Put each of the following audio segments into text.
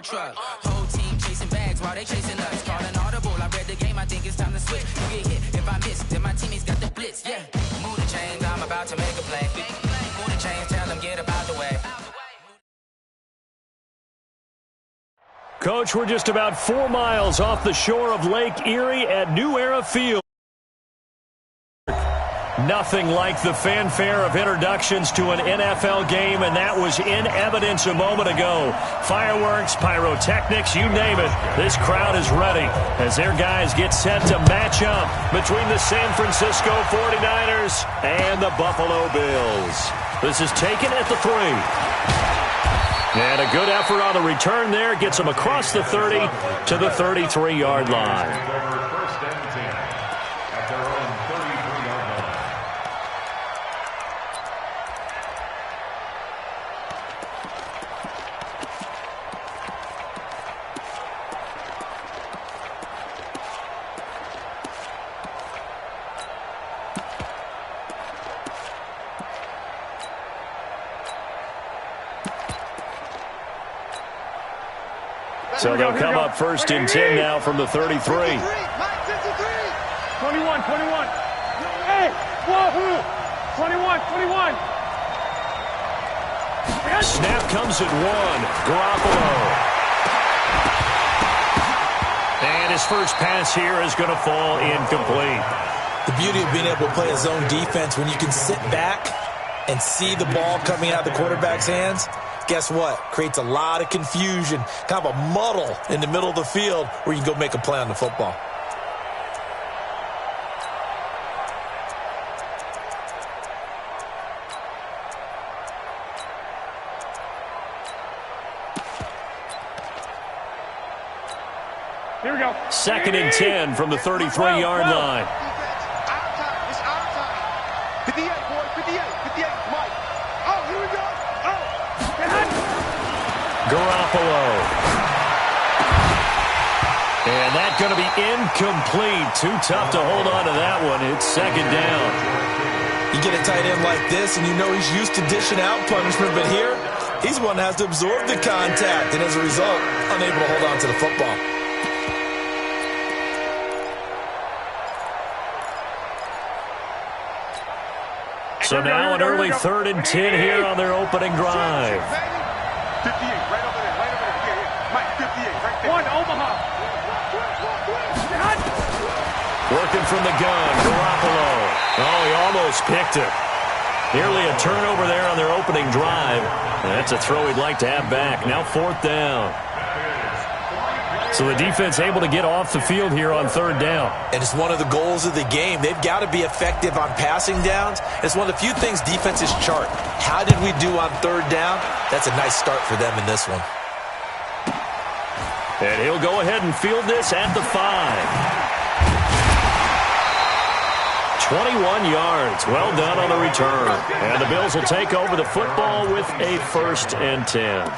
truck. Whole team chasing bags while they chasing us. Calling audible, I read the game, I think it's time to switch. You get hit if I miss, then my teammates got the blitz, yeah. Move the chains, I'm about to make a play. Move the chains, tell them get about the way. Coach, we're just about 4 miles off the shore of Lake Erie at New Era Field. Nothing like the fanfare of introductions to an NFL game, and that was in evidence a moment ago. Fireworks, pyrotechnics, you name it. This crowd is ready as their guys get set to match up between the San Francisco 49ers and the Buffalo Bills. This is taken at the 3. And a good effort on the return there gets them across the 30 to the 33-yard line. So they'll come up first and 10 now from the 33. 21, 21. Hey, whoa, 21, 21. Snap comes at 1. Garoppolo. And his first pass here is going to fall incomplete. The beauty of being able to play a zone defense when you can sit back and see the ball coming out of the quarterback's hands. Guess what? Creates a lot of confusion, kind of a muddle in the middle of the field where you can go make a play on the football. Here we go. Second and 10 from the 33-yard line. It's our time. 58, boy. 58, Mike. Oh, here we go. Garoppolo. And that's going to be incomplete. Too tough to hold on to that one. It's second down. You get a tight end like this, and you know he's used to dishing out punishment, but here, he's the one that has to absorb the contact, and as a result, unable to hold on to the football. So now an early 3rd and 10 here on their opening drive. 58, right over there. Yeah. Mike, 58, right there. 1, Omaha. Working from the gun, Garoppolo. Oh, he almost picked it. Nearly a turnover there on their opening drive. And that's a throw he'd like to have back. Now 4th down. So the defense able to get off the field here on 3rd down. And it's one of the goals of the game. They've got to be effective on passing downs. It's one of the few things defenses chart. How did we do on 3rd down? That's a nice start for them in this one. And he'll go ahead and field this at the 5. 21 yards. Well done on the return. And the Bills will take over the football with a 1st and 10.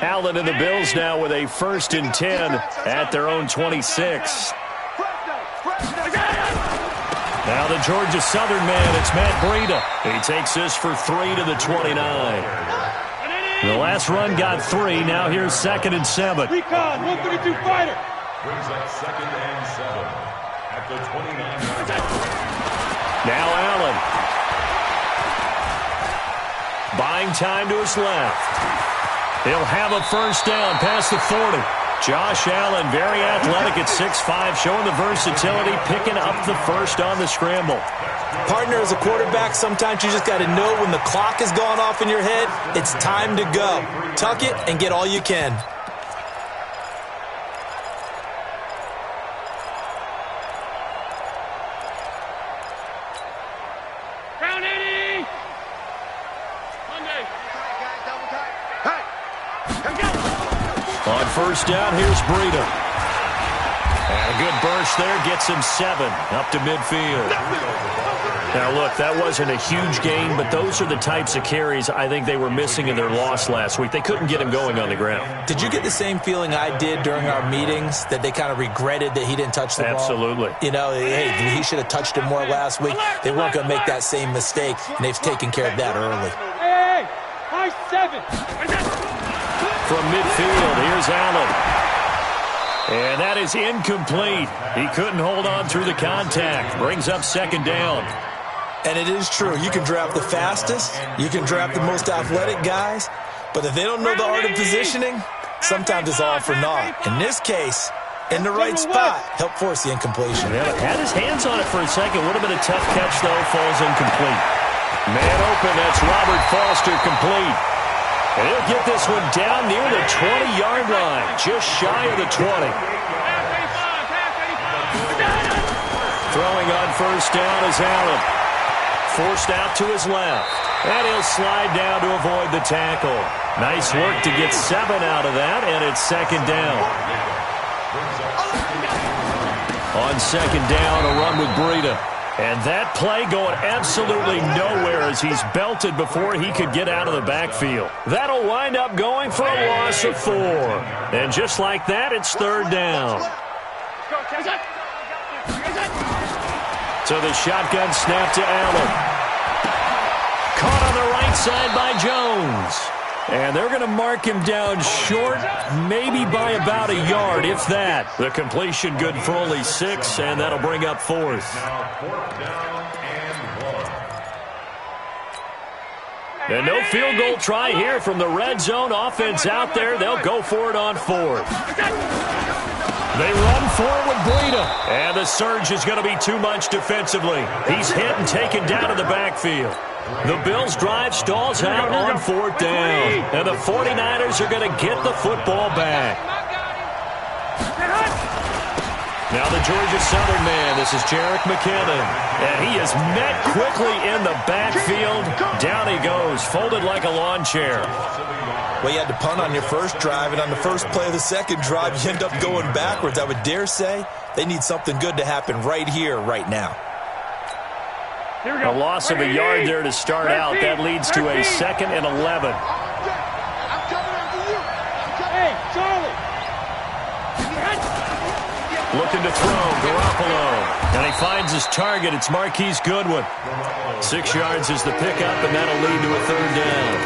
Allen and the Bills now with a 1st and 10 at their own 26. Now the Georgia Southern man, it's Matt Breida. He takes this for 3 to the 29. The last run got 3. Now here's 2nd and 7. Recon, 132 fighter. Brings up 2nd and 7 at the 29. Now Allen. Buying time to his left. He'll have a 1st down past the 40. Josh Allen, very athletic at 6'5", showing the versatility, picking up the 1st on the scramble. Partner, as a quarterback, sometimes you just got to know when the clock has gone off in your head, it's time to go. Tuck it and get all you can. Round 80. Monday. Hey. On 1st down, here's Breida. And a good burst there gets him 7 up to midfield. Now, look, that wasn't a huge gain, but those are the types of carries I think they were missing in their loss last week. They couldn't get him going on the ground. Did you get the same feeling I did during our meetings, that they kind of regretted that he didn't touch the ball? Absolutely. You know, hey, he should have touched it more last week. They weren't going to make that same mistake, and they've taken care of that early. Hey, high 7. From midfield, here's Allen. And that is incomplete. He couldn't hold on through the contact. Brings up second down. And it is true. You can draft the fastest. You can draft the most athletic guys. But if they don't know the art of positioning, sometimes it's all for naught. In this case, in the right spot, help force the incompletion. Yeah, had his hands on it for a second. Would have been a tough catch, though. Falls incomplete. Man open. That's Robert Foster, complete. And he'll get this one down near the 20-yard line, just shy of the 20. Throwing on first down is Allen. Forced out to his left. And he'll slide down to avoid the tackle. Nice work to get 7 out of that, and it's second down. On second down, a run with Breida. And that play going absolutely nowhere as he's belted before he could get out of the backfield. That'll wind up going for a loss of 4. And just like that, it's third down. So the shotgun snap to Allen. Caught on the right side by Jones. And they're going to mark him down short, maybe by about a yard, if that. The completion good for only 6, and that'll bring up fourth. And no field goal try here from the red zone offense out there. They'll go for it on fourth. They run for it with Breida. And the surge is going to be too much defensively. He's hit and taken down to the backfield. The Bills' drive stalls out on fourth down. And the 49ers are going to get the football back. Now the Georgia Southern man, this is Jerick McKinnon. And he is met quickly in the backfield. Down he goes, folded like a lawn chair. Well, you had to punt on your first drive, and on the first play of the second drive, you end up going backwards. I would dare say they need something good to happen right here, right now. A loss of a yard there to start out. That leads to a 2nd and 11. Hey, Charlie. Looking to throw, Garoppolo. And he finds his target. It's Marquise Goodwin. 6 yards is the pickup, and that'll lead to a third down.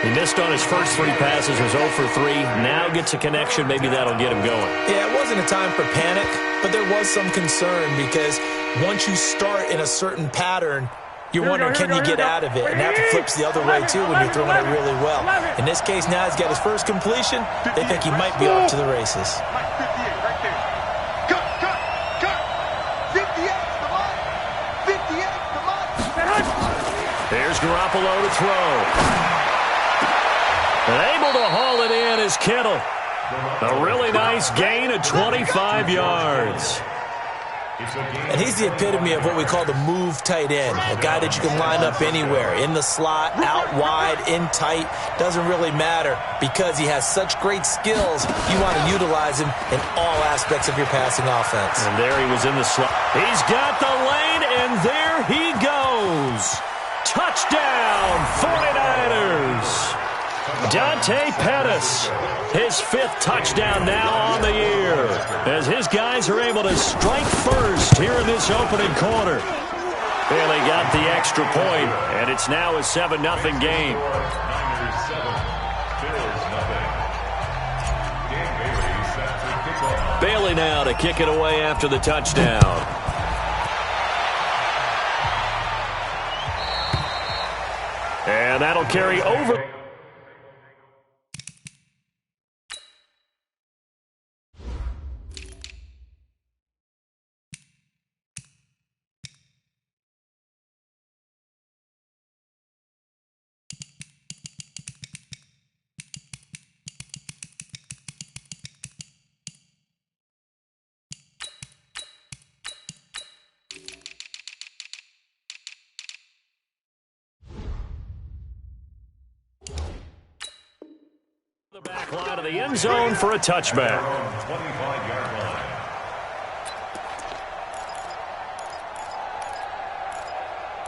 He missed on his first 3 passes, was 0 for 3. Now gets a connection. Maybe that'll get him going. Yeah, it wasn't a time for panic, but there was some concern because once you start in a certain pattern, you're wondering, can you get out of it? And that flips the other way, too, when you're throwing it really well. In this case, now he's got his first completion. They think he might be off to the races. There's Garoppolo to throw. And able to haul it in is Kittle. A really nice gain of 25 yards. And he's the epitome of what we call the move tight end, a guy that you can line up anywhere, in the slot, out wide, in tight, doesn't really matter because he has such great skills. You want to utilize him in all aspects of your passing offense. And there he was in the slot. He's got the lane, and there he goes. Touchdown, 49ers. Dante Pettis, his 5th touchdown now on the year, as his guys are able to strike first here in this opening quarter. Bailey got the extra point, and it's now a 7-0 game. Bailey now to kick it away after the touchdown. And that'll carry over. The back line of the end zone for a touchback. 25-yard line. 25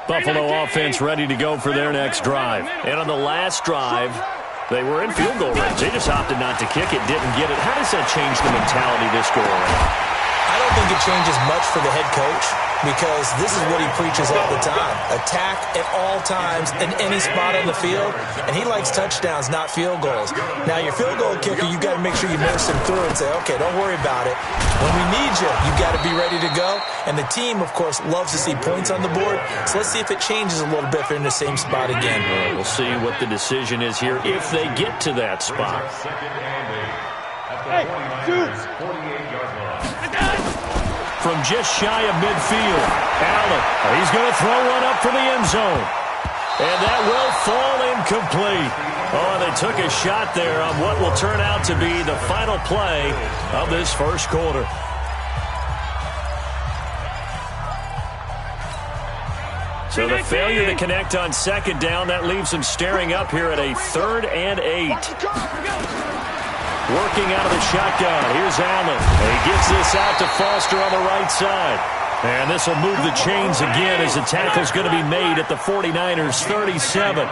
Buffalo offense ready to go for their next drive. And on the last drive, they were in field goal range. They just opted not to kick it, didn't get it. How does that change the mentality this go around? I don't think it changes much for the head coach because this is what he preaches all the time. Attack at all times in any spot on the field, and he likes touchdowns, not field goals. Now, your field goal kicker, you got to make sure you nurse him through and say, okay, don't worry about it. When we need you, you got to be ready to go. And the team, of course, loves to see points on the board. So let's see if it changes a little bit if they're in the same spot again. We'll see what the decision is here if they get to that spot. Hey, dude. From just shy of midfield, Allen, he's going to throw one up for the end zone. And that will fall incomplete. Oh, they took a shot there on what will turn out to be the final play of this first quarter. So the failure to connect on second down, that leaves them staring up here at a 3rd and 8. Working out of the shotgun. Here's Allen. He gets this out to Foster on the right side. And this will move the chains again as the tackle's going to be made at the 49ers' 37.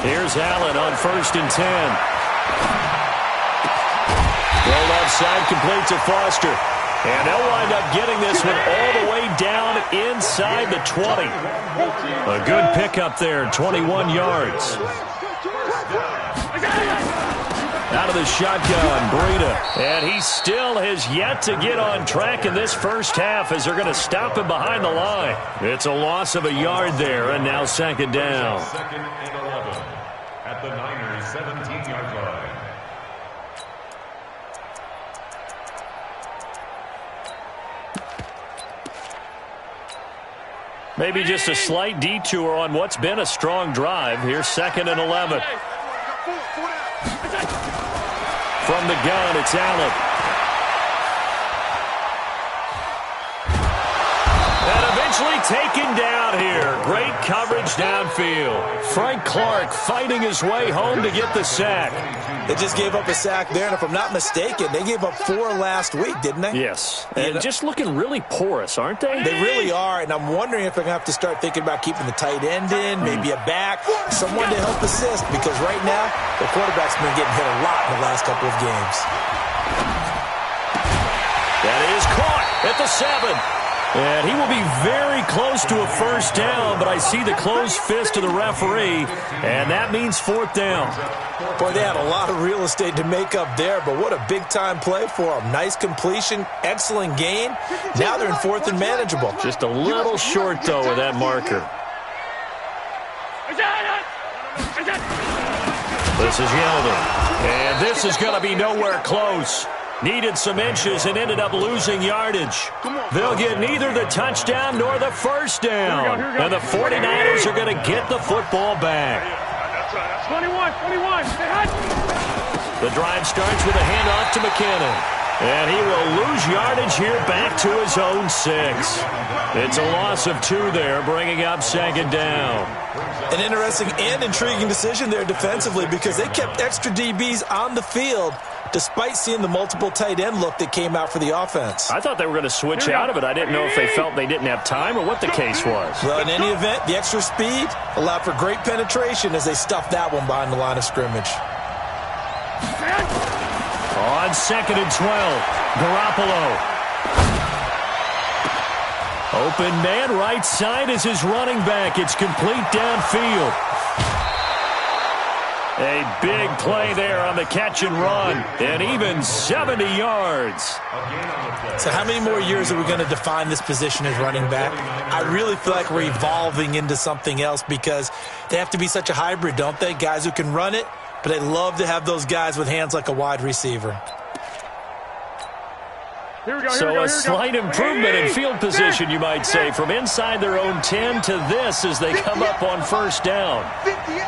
Here's Allen on 1st and 10. Throw left side, complete to Foster. And they'll wind up getting this one all the way down inside the 20. A good pickup there, 21 yards. Out of the shotgun, Breida. And he still has yet to get on track in this first half as they're going to stop him behind the line. It's a loss of a yard there, and now 2nd down. 2nd and 11 at the Niners' 17-yard line. Maybe just a slight detour on what's been a strong drive. Here's 2nd and 11. From the gun, it's Allen. And eventually taken down here. Great coverage downfield. Frank Clark fighting his way home to get the sack. They just gave up a sack there, and if I'm not mistaken, they gave up 4 last week, didn't they? Yes, and just looking really porous, aren't they? They really are, and I'm wondering if they're going to have to start thinking about keeping the tight end in, maybe a back, someone to help assist, because right now, the quarterback's been getting hit a lot in the last couple of games. That is caught at the 7. And he will be very close to a first down, but I see the closed fist of the referee, and that means 4th down. Boy, they had a lot of real estate to make up there, but what a big-time play for them. Nice completion, excellent gain. Now they're in 4th and manageable. Just a little short, though, with that marker. This is Yeldon, and this is going to be nowhere close. Needed some inches and ended up losing yardage. They'll get neither the touchdown nor the first down. And the 49ers are going to get the football back. 21. The drive starts with a handoff to McKinnon. And he will lose yardage here back to his own 6. It's a loss of 2 there, bringing up 2nd down. An interesting and intriguing decision there defensively because they kept extra DBs on the field despite seeing the multiple tight end look that came out for the offense. I thought they were going to switch out of it. I didn't know if they felt they didn't have time or what the case was. Well, in any event, the extra speed allowed for great penetration as they stuffed that one behind the line of scrimmage. On 2nd and 12, Garoppolo. Open man, right side is his running back. It's complete downfield. A big play there on the catch and run, and even 70 yards. So how many more years are we going to define this position as running back? I really feel like we're evolving into something else because they have to be such a hybrid, don't they? Guys who can run it, but they love to have those guys with hands like a wide receiver. So a slight improvement in field position, you might say, from inside their own 10 to this as they come up on first down. 58,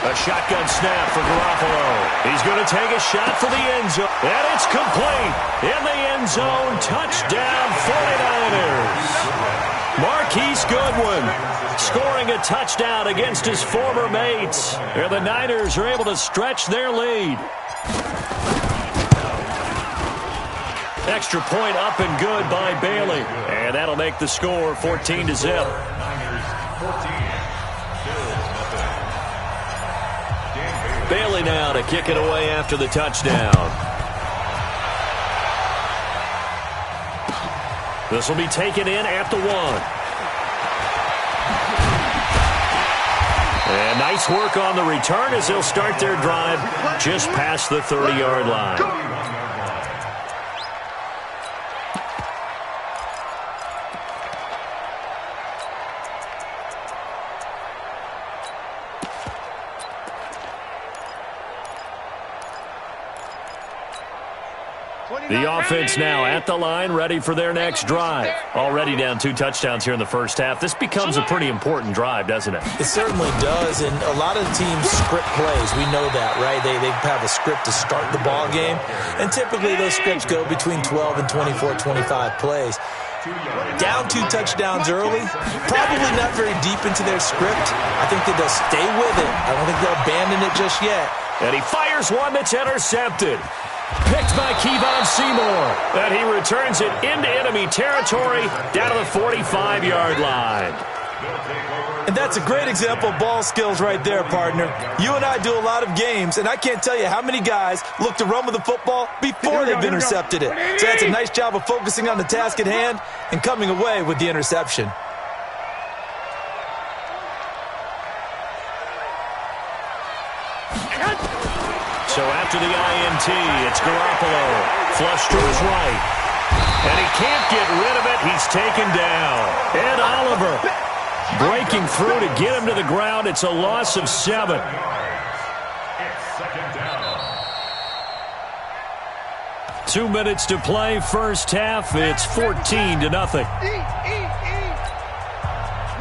A shotgun snap for Garoppolo. He's going to take a shot for the end zone. And it's complete. In the end zone, touchdown 49ers. Marquise Goodwin scoring a touchdown against his former mates. And the Niners are able to stretch their lead. Extra point up and good by Bailey. And that'll make the score 14-0. Bailey now to kick it away after the touchdown. This will be taken in at the 1. And nice work on the return as they'll start their drive just past the 30-yard line. The offense now at the line, ready for their next drive. Already down 2 touchdowns here in the first half. This becomes a pretty important drive, doesn't it? It certainly does, and a lot of teams script plays. We know that, right? They have a script to start the ball game, and typically those scripts go between 12 and 24, 25 plays. Down 2 touchdowns early, probably not very deep into their script. I think that they'll stay with it. I don't think they'll abandon it just yet. And he fires one that's intercepted. Picked by Kevon Seymour. And he returns it into enemy territory down to the 45-yard line. And that's a great example of ball skills right there, partner. You and I do a lot of games, and I can't tell you how many guys look to run with the football before they've intercepted it. So that's a nice job of focusing on the task at hand and coming away with the interception. So after the INT, it's Garoppolo. Flush to his right. And he can't get rid of it. He's taken down. Ed Oliver breaking through to get him to the ground. It's a loss of 7. It's second down. 2 minutes to play, first half. It's 14-0.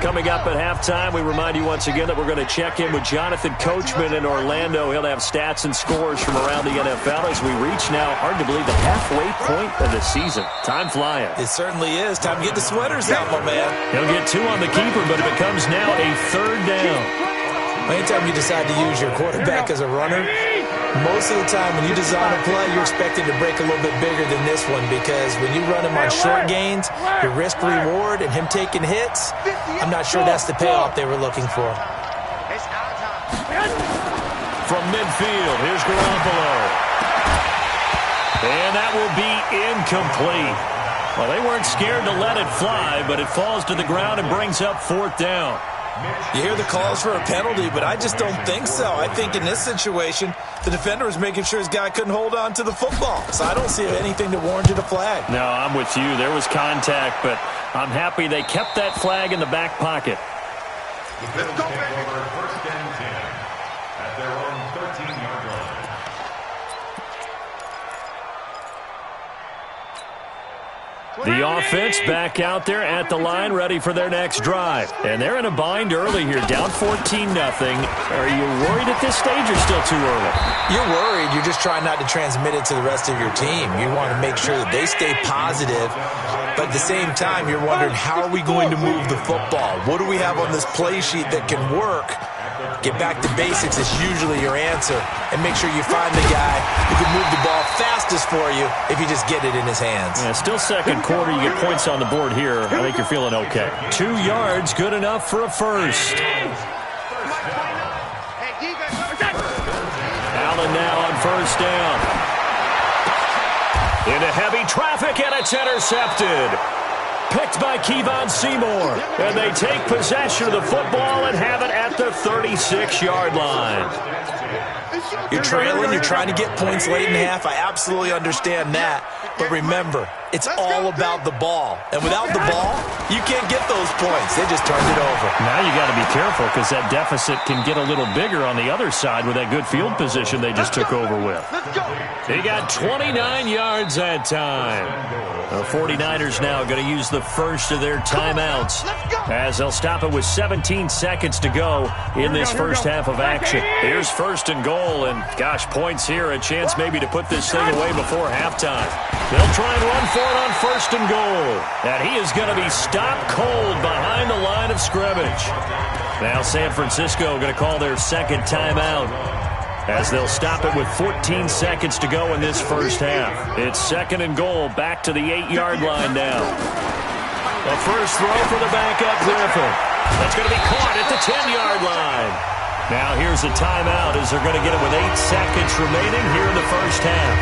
Coming up at halftime, we remind you once again that we're going to check in with Jonathan Coachman in Orlando. He'll have stats and scores from around the NFL as we reach now, hard to believe, the halfway point of the season. Time flying. It certainly is. Time to get the sweaters out, my man. He'll get 2 on the keeper, but it becomes now a 3rd down. Anytime you decide to use your quarterback as a runner, most of the time when you design a play, you're expecting to break a little bit bigger than this one, because when you run him on short gains, your risk-reward and him taking hits, I'm not sure that's the payoff they were looking for. From midfield, here's Garoppolo. And that will be incomplete. Well, they weren't scared to let it fly, but it falls to the ground and brings up 4th down. You hear the calls for a penalty, but I just don't think so. I think in this situation, the defender was making sure his guy couldn't hold on to the football. So I don't see anything that warranted a flag. No, I'm with you. There was contact, but I'm happy they kept that flag in the back pocket. Let's go, baby. First and 10 at their own 13-yard line. The offense back out there at the line, ready for their next drive. And they're in a bind early here, down 14-0. Are you worried at this stage or still too early? You're worried. You're just trying not to transmit it to the rest of your team. You want to make sure that they stay positive. But at the same time, you're wondering, how are we going to move the football? What do we have on this play sheet that can work? Get back to basics is usually your answer. And make sure you find the guy who can move the ball fastest for you if you just get it in his hands. Yeah, still second quarter. You get points on the board here. I think you're feeling okay. 2 yards, good enough for a first. Allen now on first down. Into heavy traffic, and it's intercepted. Picked by Kevon Seymour. And they take possession of the football and have it at the 36-yard line. You're trailing, you're trying to get points late in the half. I absolutely understand that. But remember, it's all about the ball. And without the ball, you can't get those points. They just turned it over. Now you got to be careful, because that deficit can get a little bigger on the other side with that good field position they just took over with. They got 29 yards that time. The 49ers now going to use the first of their timeouts as they'll stop it with 17 seconds to go in this first half of action. Here's 1st and and goal, and gosh, points here, a chance maybe to put this thing away before halftime. They'll try and run for it on first and goal, and he is going to be stopped cold behind the line of scrimmage. Now San Francisco going to call their second timeout, as they'll stop it with 14 seconds to go in this first half. It's second and goal, back to the 8-yard line now. The first throw for the backup Griffin. That's going to be caught at the 10-yard line. Now here's a timeout as they're going to get it with 8 seconds remaining here in the first half.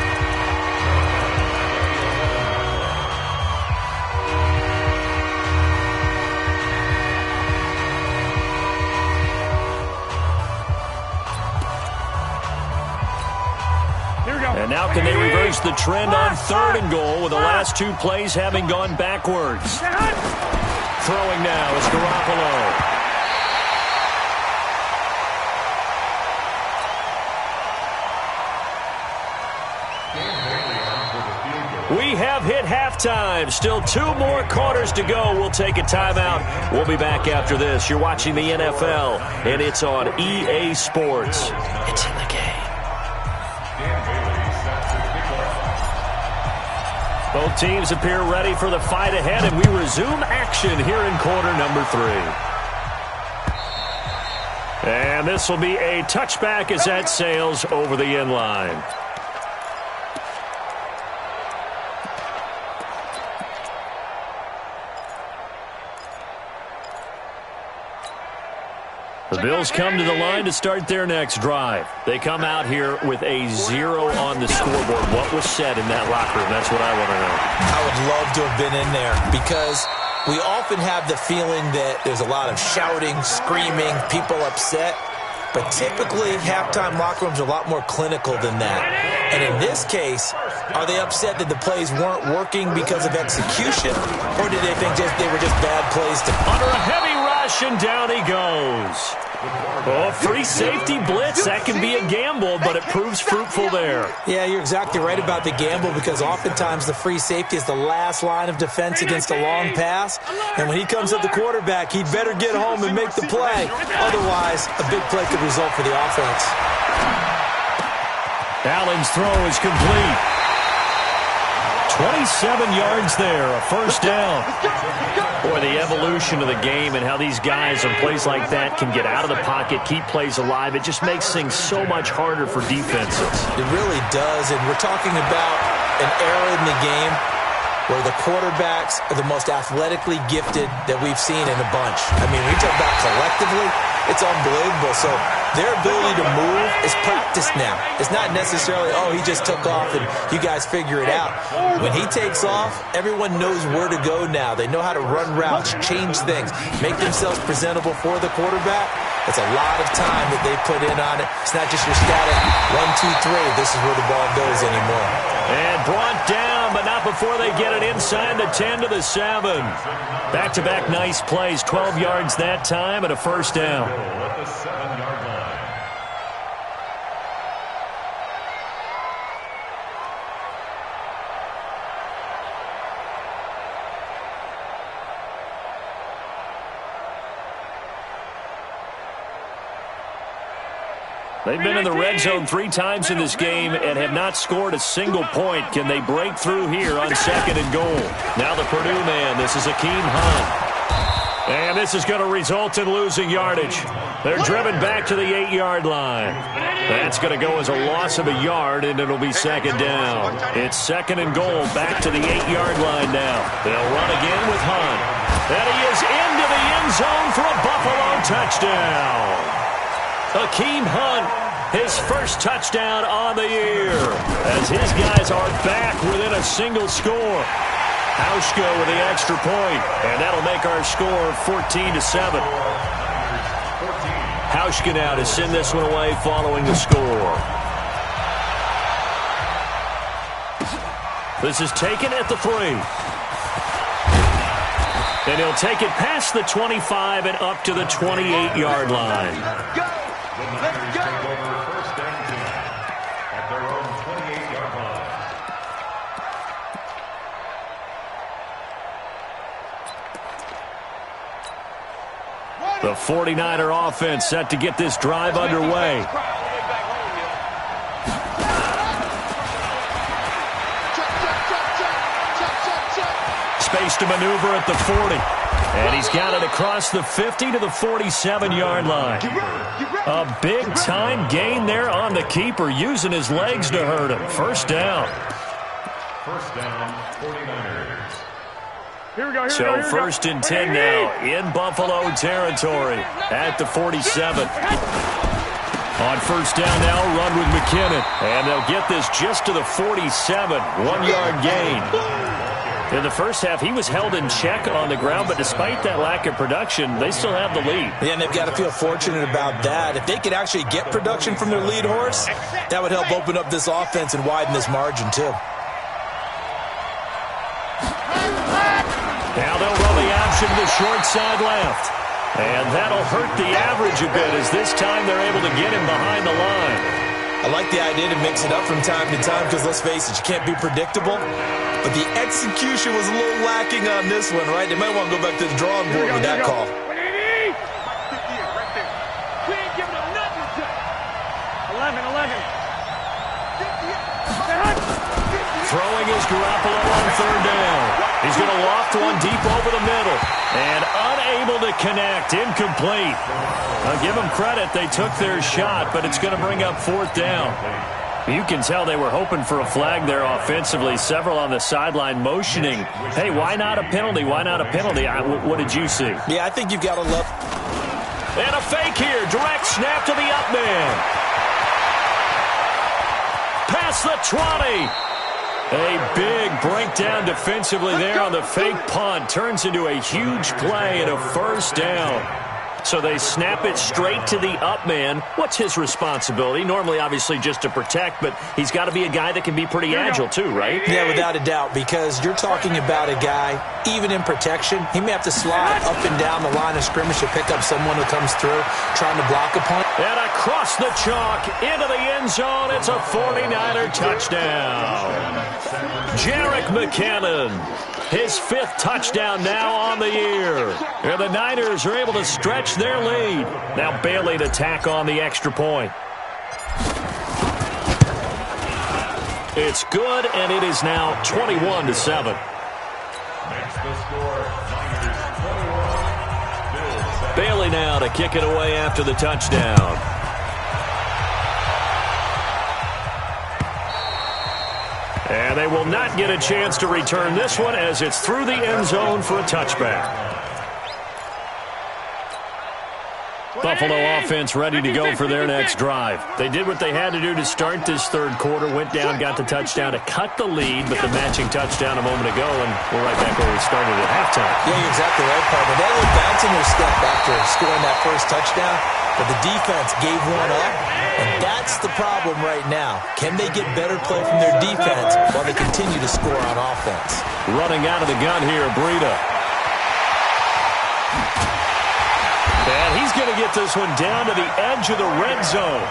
And now can they reverse the trend on third and goal with the last 2 plays having gone backwards? Throwing now is Garoppolo. We have hit halftime. Still 2 more quarters to go. We'll take a timeout. We'll be back after this. You're watching the NFL, and it's on EA Sports. It's in the game. Both teams appear ready for the fight ahead, and we resume action here in quarter number 3. And this will be a touchback as that sails over the end line. The Bills come to the line to start their next drive. They come out here with a 0 on the scoreboard. What was said in that locker room? That's what I want to know. I would love to have been in there because we often have the feeling that there's a lot of shouting, screaming, people upset. But typically, halftime locker rooms are a lot more clinical than that. And in this case, are they upset that the plays weren't working because of execution? Or did they think they were just bad plays to... Under a heavy rush, and down he goes. Oh, free safety blitz. That can be a gamble, but it proves fruitful there. Yeah, you're exactly right about the gamble because oftentimes the free safety is the last line of defense against a long pass. And when he comes at the quarterback, he'd better get home and make the play. Otherwise, a big play could result for the offense. Allen's throw is complete. 27 yards there, a first down. Boy, the evolution of the game and how these guys on plays like that can get out of the pocket, keep plays alive, it just makes things so much harder for defenses. It really does, and we're talking about an era in the game where the quarterbacks are the most athletically gifted that we've seen in a bunch. I mean, we talk about collectively, it's unbelievable. So their ability to move is practiced now. It's not necessarily, oh, he just took off and you guys figure it out. When he takes off, everyone knows where to go now. They know how to run routes, change things, make themselves presentable for the quarterback. It's a lot of time that they put in on it. It's not just your static 1, 2, 3. This is where the ball goes anymore. And brought down, but not before they get it inside the 10 to the 7. Back-to-back nice plays, 12 yards that time and a first down. At the 7-yard line. They've been in the red zone 3 times in this game and have not scored a single point. Can they break through here on second and goal? Now the Purdue man, this is Akeem Hunt. And this is going to result in losing yardage. They're driven back to the 8-yard line. That's going to go as a loss of a yard, and it'll be second down. It's second and goal, back to the 8-yard line now. They'll run again with Hunt. And he is into the end zone for a Buffalo touchdown. Akeem Hunt, his first touchdown on the year, as his guys are back within a single score. Hauschka with the extra point, and that'll make our score 14-7. Hauschka now to send this one away following the score. This is taken at the 3. And he'll take it past the 25 and up to the 28-yard line. Let's go. Take over first and 10 at their own 28-yard line. The 49er offense set to get this drive underway. space to maneuver at the 40. And he's got it across the 50 to the 47-yard line. A big-time gain there on the keeper, using his legs to hurt him. First down. First down, 49ers. So first and 10 now in Buffalo territory at the 47. On first down now, run with McKinnon. And they'll get this just to the 47, 1-yard gain. In the first half, he was held in check on the ground, but despite that lack of production, they still have the lead. Yeah, and they've got to feel fortunate about that. If they could actually get production from their lead horse, that would help open up this offense and widen this margin, too. Now they'll run the option to the short side left. And that'll hurt the average a bit as this time they're able to get him behind the line. I like the idea to mix it up from time to time because, let's face it, you can't be predictable. But the execution was a little lacking on this one, right? They might want to go back to the drawing board with that call. Throwing is Garoppolo on third down. He's going to loft one deep over the middle. And unable to connect. Incomplete. I'll give them credit. They took their shot, but it's going to bring up fourth down. You can tell they were hoping for a flag there offensively. Several on the sideline motioning. Hey, why not a penalty? Why not a penalty? What did you see? Yeah, I think you've got to love. And a fake here. Direct snap to the up man. Past the 20. A big breakdown defensively there on the fake punt. Turns into a huge play and a first down. So they snap it straight to the up man. What's his responsibility? Normally, obviously, just to protect, but he's got to be a guy that can be pretty agile too, right? Yeah, without a doubt, because you're talking about a guy, even in protection, he may have to slide up and down the line of scrimmage to pick up someone who comes through trying to block a punt. And across the chalk, into the end zone, it's a 49er touchdown. Jerick McKinnon, his fifth touchdown now on the year. And the Niners are able to stretch their lead. Now Bailey to tack on the extra point. It's good, and it is now 21-7. Makes the score, Niners 21, Bills 7. Bailey now to kick it away after the touchdown. And they will not get a chance to return this one as it's through the end zone for a touchback. Buffalo offense ready to go for their next drive. They did what they had to do to start this third quarter, went down, got the touchdown to cut the lead, but the matching touchdown a moment ago, and we're right back where we started at halftime. Yeah, you're exactly right, partner. They were bouncing their step after scoring that first touchdown, but the defense gave one up, and that's the problem right now. Can they get better play from their defense while they continue to score on offense? Running out of the gun here, Breida. And he's going to get this one down to the edge of the red zone.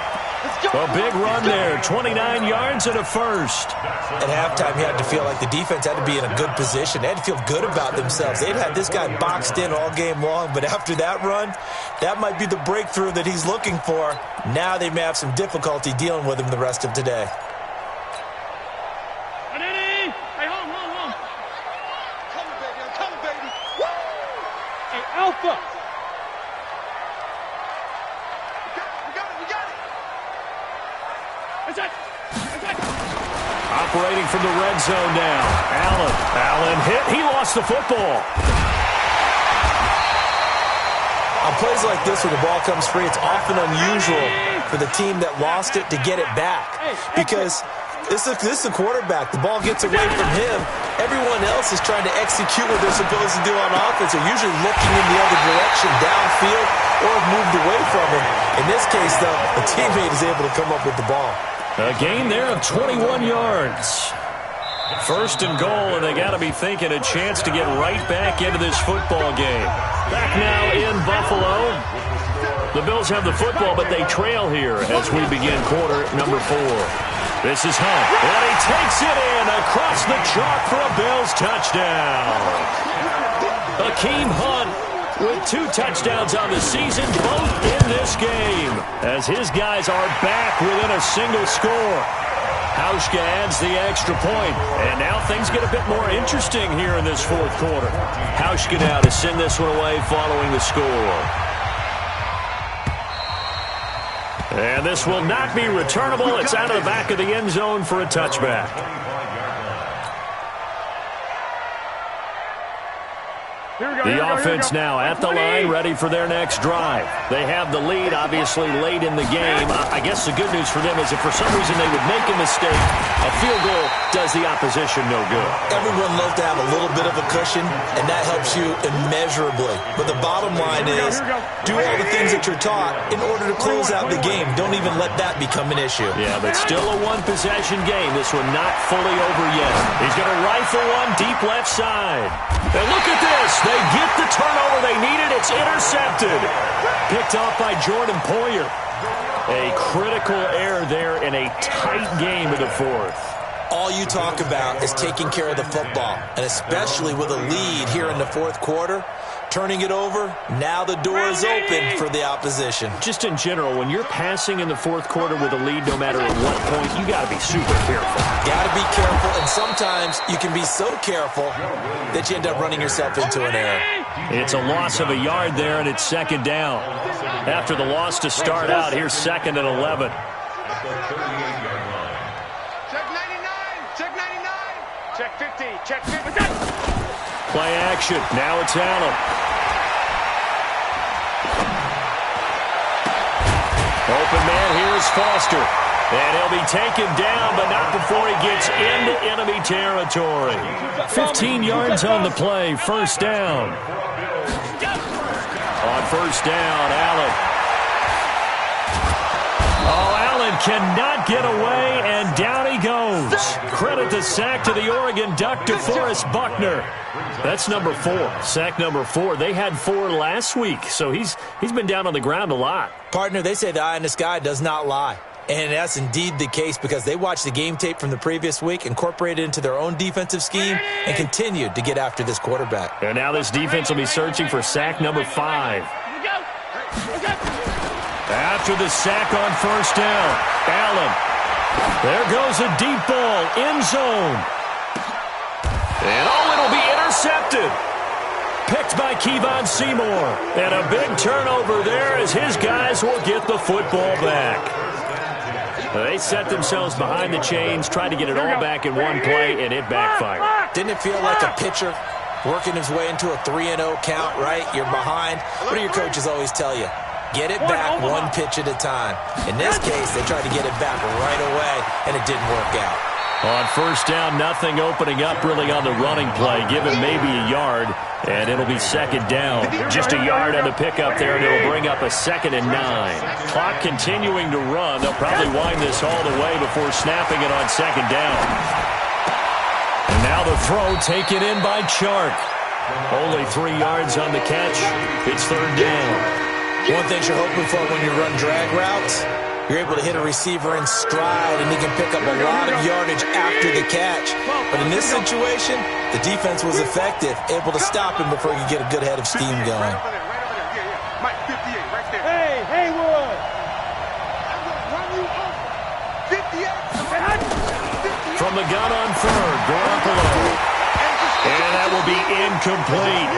A big run there, 29 yards and a first. At halftime, you had to feel like the defense had to be in a good position. They had to feel good about themselves. They'd had this guy boxed in all game long, but after that run, that might be the breakthrough that he's looking for. Now they may have some difficulty dealing with him the rest of today. Hey, hold on. Come, baby. Woo! Hey, Alpha. Operating from the red zone now. Allen hit. He lost the football. On plays like this where the ball comes free, it's often unusual for the team that lost it to get it back. Because this is the quarterback. The ball gets away from him. Everyone else is trying to execute what they're supposed to do on offense. They're usually looking in the other direction, downfield, or have moved away from him. In this case, though, the teammate is able to come up with the ball. A gain there of 21 yards. First and goal, and they got to be thinking a chance to get right back into this football game. Back now in Buffalo. The Bills have the football, but they trail here as we begin quarter number 4. This is Hunt, and he takes it in across the chalk for a Bills touchdown. Akeem Hunt with 2 touchdowns on the season, both in this game, as his guys are back within a single score. Hauschka adds the extra point, and now things get a bit more interesting here in this fourth quarter. Hauschka now to send this one away following the score. And this will not be returnable. It's out of the back of the end zone for a touchback. The offense now at the line, ready for their next drive. They have the lead, obviously, late in the game. I guess the good news for them is if for some reason they would make a mistake, a field goal does the opposition no good. Everyone loves to have a little bit of a cushion, and that helps you immeasurably. But the bottom line is, do all the things that you're taught in order to close out the game. Don't even let that become an issue. Yeah, but still a one-possession game. This one not fully over yet. He's going to rifle one deep left side. And look at this. They get the turnover they needed. It's intercepted. Picked off by Jordan Poyer. A critical error there in a tight game in the fourth. All you talk about is taking care of the football, and especially with a lead here in the fourth quarter, turning it over, now the door is open for the opposition. Just in general, when you're passing in the fourth quarter with a lead, no matter at what point, you got to be super careful. Got to be careful, and sometimes you can be so careful that you end up running yourself into an error. It's a loss of a yard there, and it's second down. After the loss to start out, here's second and 11. Check 50, check 50. Play action. Now it's Allen. Open man here is Foster. And he'll be taken down, but not before he gets into enemy territory. 15 yards on the play. First down. On first down, Allen. Oh, Allen cannot get away, and down he goes. Credit the sack to the Oregon Duck, DeForest Buckner. That's number 4. Sack number 4. They had 4 last week, so he's been down on the ground a lot. Partner, they say the eye in the sky does not lie. And that's indeed the case because they watched the game tape from the previous week, incorporated it into their own defensive scheme, and continued to get after this quarterback. And now this defense will be searching for sack number 5. After the sack on first down, Allen. There goes a deep ball, end zone. And it'll be intercepted. Picked by Kevon Seymour. And a big turnover there as his guys will get the football back. They set themselves behind the chains, tried to get it all back in one play, and it backfired. Didn't it feel like a pitcher working his way into a 3-0 count, right? You're behind. What do your coaches always tell you? Get it back one pitch at a time. In this case, they tried to get it back right away, and it didn't work out. On first down, nothing opening up really on the running play. Give him maybe a yard, and it'll be second down. Just a yard on the pickup there, and it'll bring up a 2nd and 9. Clock continuing to run. They'll probably wind this all the way before snapping it on second down. And now the throw taken in by Chark. Only 3 yards on the catch. It's third down. One thing you're hoping for when you run drag routes, you're able to hit a receiver in stride, and he can pick up a lot of yardage after the catch. But in this situation, the defense was effective, able to stop him before he could get a good head of steam going. Mike, 58, right there. Hey, Haywood! Run you over. 58. From the gun on third, Garoppolo. And that will be incomplete.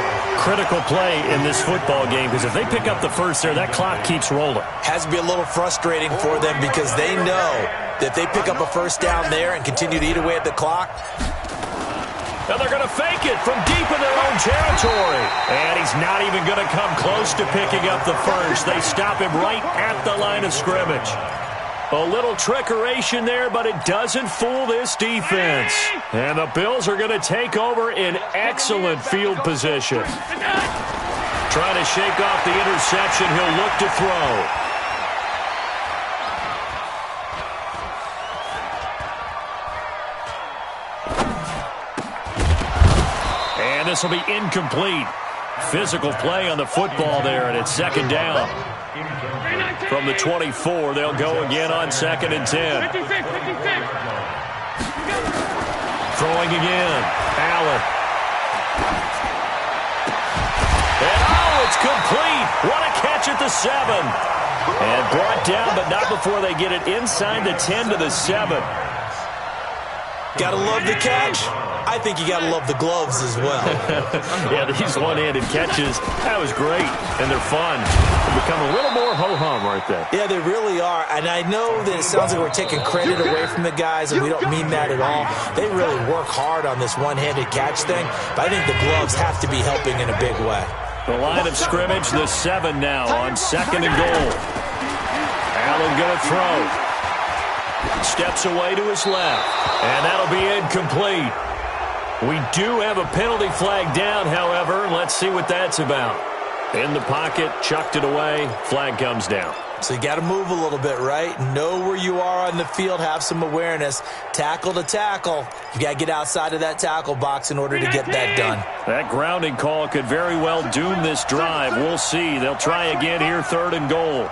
Critical play in this football game because if they pick up the first there, that clock keeps rolling. Has to be a little frustrating for them because they know that if they pick up a first down there and continue to eat away at the clock. Now they're going to fake it from deep in their own territory. And he's not even going to come close to picking up the first. They stop him right at the line of scrimmage. A little trickeration there, but it doesn't fool this defense. And the Bills are going to take over in excellent field position. Trying to shake off the interception. He'll look to throw. And this will be incomplete. Physical play on the football there, and it's second down. From the 24, they'll go again on 2nd and 10. 56. Throwing again. Allen. And it's complete. What a catch at the 7. And brought down, but not before they get it inside the 10 to the 7. Gotta love the catch. I think you gotta love the gloves as well. Yeah, these one-handed catches, that was great, and they're fun. They become a little more ho-hum, aren't they? Yeah, they really are, and I know that it sounds like we're taking credit away from the guys, and we don't mean that at all. They really work hard on this one-handed catch thing, but I think the gloves have to be helping in a big way. The line of scrimmage, the 7 now on 2nd and goal. Allen going to throw. Steps away to his left, and that'll be incomplete. We do have a penalty flag down, however. Let's see what that's about. In the pocket, chucked it away, flag comes down. So you got to move a little bit, right? Know where you are on the field, have some awareness. Tackle to tackle. You got to get outside of that tackle box in order to get that done. That grounding call could very well doom this drive. We'll see. They'll try again here, 3rd and goal.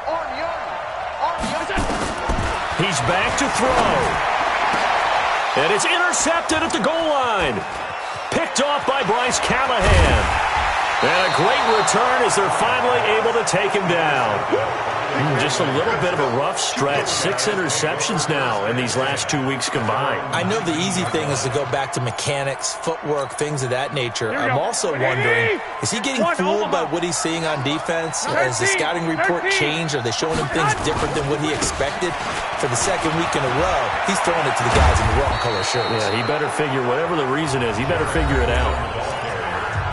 He's back to throw. And it's intercepted at the goal line. Picked off by Bryce Callahan. And a great return as they're finally able to take him down. Just a little bit of a rough stretch. 6 interceptions now in these last 2 weeks combined. I know the easy thing is to go back to mechanics, footwork, things of that nature. I'm also wondering, is he getting fooled by what he's seeing on defense? Has the scouting report changed? Are they showing him things different than what he expected? For the 2nd week in a row, he's throwing it to the guys in the wrong color shirts. Yeah, he better figure, whatever the reason is, he better figure it out.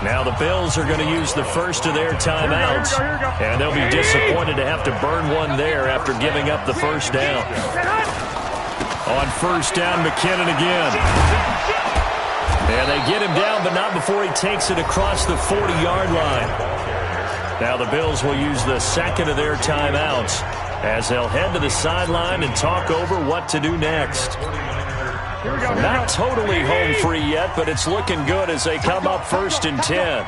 Now the Bills are going to use the first of their timeouts, and they'll be disappointed to have to burn one there after giving up the first down. On 1st down, McKinnon again. And they get him down, but not before he takes it across the 40-yard line. Now the Bills will use the 2nd of their timeouts as they'll head to the sideline and talk over what to do next. Not totally home free yet, but it's looking good as they come up 1st and 10.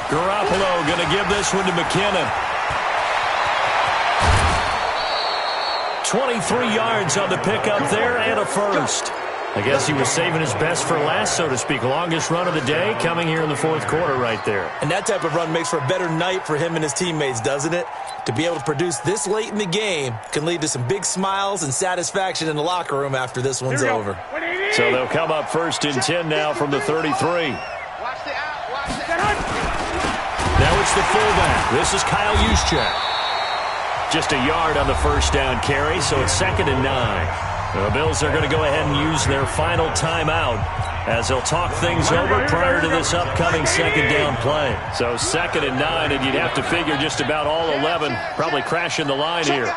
Garoppolo going to give this one to McKinnon. 23 yards on the pickup there and a first. I guess he was saving his best for last, so to speak. Longest run of the day coming here in the 4th quarter right there. And that type of run makes for a better night for him and his teammates, doesn't it? To be able to produce this late in the game can lead to some big smiles and satisfaction in the locker room after this one's over. So they'll come up 1st and 10 now from the 33. Now it's the fullback. This is Kyle Juszczyk. Just a yard on the 1st down carry, so it's 2nd and 9. The Bills are going to go ahead and use their final timeout as they'll talk things over prior to this upcoming 2nd down play. So 2nd and 9, and you'd have to figure just about all 11 probably crashing the line here.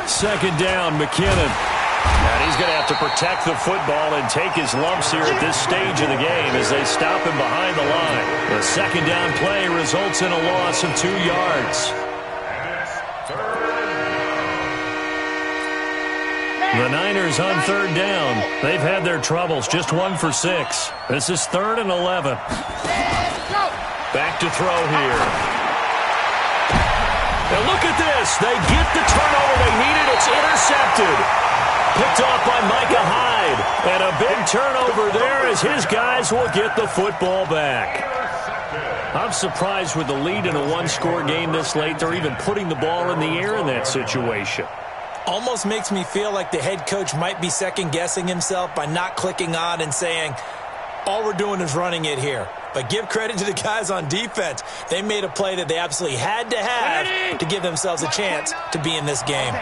Second down, McKinnon. And he's going to have to protect the football and take his lumps here at this stage of the game as they stop him behind the line. The 2nd down play results in a loss of 2 yards. The Niners on 3rd down. They've had their troubles, just 1 for 6. This is 3rd and 11. Back to throw here. And look at this. They get the turnover they needed. It's intercepted. Picked off by Micah Hyde. And a big turnover there as his guys will get the football back. I'm surprised with the lead in a one-score game this late. They're even putting the ball in the air in that situation. Almost makes me feel like the head coach might be second-guessing himself by not clicking on and saying, all we're doing is running it here. But give credit to the guys on defense. They made a play that they absolutely had to have to give themselves a chance to be in this game.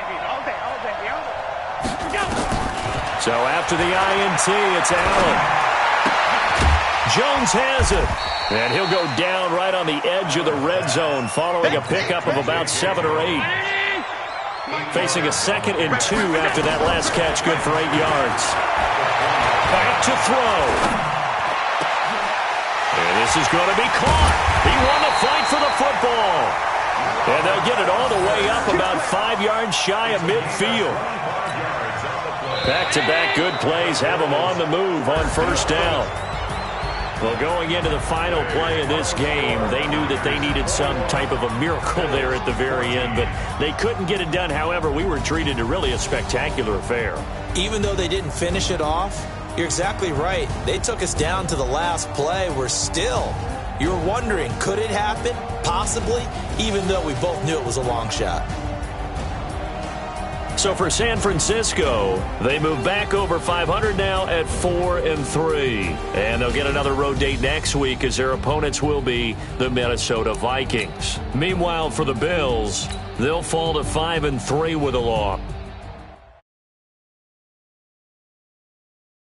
So after the INT, it's Allen. Jones has it. And he'll go down right on the edge of the red zone following a pickup of about 7 or 8. Facing a 2nd and 2 after that last catch, good for 8 yards. Back to throw. And this is going to be caught. He won the fight for the football. And they'll get it all the way up about 5 yards shy of midfield. Back-to-back good plays have them on the move on 1st down. Well, going into the final play of this game, they knew that they needed some type of a miracle there at the very end, but they couldn't get it done. However, we were treated to really a spectacular affair. Even though they didn't finish it off, you're exactly right. They took us down to the last play. You're wondering, could it happen? Possibly, even though we both knew it was a long shot. So for San Francisco, they move back over 500 now at 4-3. And they'll get another road date next week as their opponents will be the Minnesota Vikings. Meanwhile, for the Bills, they'll fall to 5-3 with a loss.